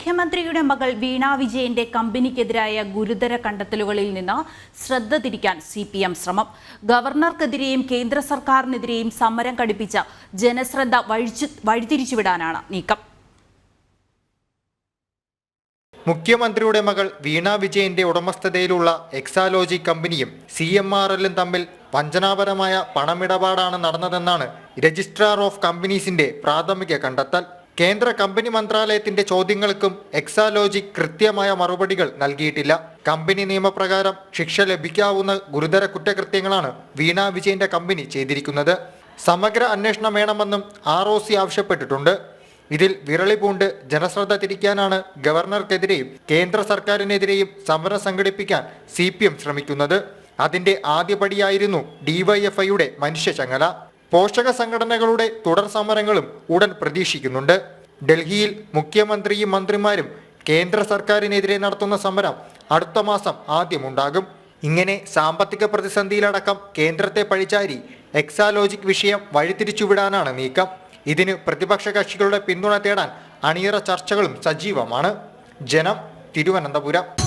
മുഖ്യമന്ത്രിയുടെ മകൾ വീണ വിജയന്റെ കമ്പനിക്കെതിരായ ഗുരുതര കണ്ടെത്തലുകളിൽ നിന്ന് ശ്രദ്ധ തിരിക്കാൻ CPM ശ്രമം. ഗവർണർക്കെതിരെയും കേന്ദ്ര സർക്കാരിനെതിരെയും സമരം ഘടിപ്പിച്ച ജനശ്രദ്ധ വഴിതിരിച്ചുവിടാനാണ് നീക്കം. മുഖ്യമന്ത്രിയുടെ മകൾ വീണ വിജയന്റെ ഉടമസ്ഥതയിലുള്ള എക്സാലോജി കമ്പനിയും CMRLും തമ്മിൽ വഞ്ചനാപരമായ പണമിടപാടാണ് നടന്നതെന്നാണ് രജിസ്ട്രാർ ഓഫ് കമ്പനീസിന്റെ പ്രാഥമിക കണ്ടെത്തൽ. കേന്ദ്ര കമ്പനി മന്ത്രാലയത്തിന്റെ ചോദ്യങ്ങൾക്കും എക്സാലോജി കൃത്യമായ മറുപടികൾ നൽകിയിട്ടില്ല. കമ്പനി നിയമപ്രകാരം ശിക്ഷ ലഭിക്കാവുന്ന ഗുരുതര കുറ്റകൃത്യങ്ങളാണ് വീണ വിജയന്റെ കമ്പനി ചെയ്തിരിക്കുന്നത്. സമഗ്ര അന്വേഷണം വേണമെന്നും ROC ആവശ്യപ്പെട്ടിട്ടുണ്ട്. ഇതിൽ വിരളി പൂണ്ട് ജനശ്രദ്ധ തിരിക്കാനാണ് ഗവർണർക്കെതിരെയും കേന്ദ്ര സർക്കാരിനെതിരെയും സമരം സംഘടിപ്പിക്കാൻ CPM ശ്രമിക്കുന്നത്. അതിന്റെ ആദ്യപടിയായിരുന്നു DYFIയുടെ മനുഷ്യചങ്ങല. പോഷക സംഘടനകളുടെ തുടർ സമരങ്ങളും ഉടൻ പ്രതീക്ഷിക്കുന്നുണ്ട്. ഡൽഹിയിൽ മുഖ്യമന്ത്രിയും മന്ത്രിമാരും കേന്ദ്ര സർക്കാരിനെതിരെ നടത്തുന്ന സമരം അടുത്ത മാസം ആദ്യമുണ്ടാകും. ഇങ്ങനെ സാമ്പത്തിക പ്രതിസന്ധിയിലടക്കം കേന്ദ്രത്തെ പഴിചാരി എക്സാലോജിക് വിഷയം വഴിതിരിച്ചുവിടാനാണ് നീക്കം. ഇതിന് പ്രതിപക്ഷ കക്ഷികളുടെ പിന്തുണ തേടാൻ അണിയറ ചർച്ചകളും സജീവമാണ്. ജനം, തിരുവനന്തപുരം.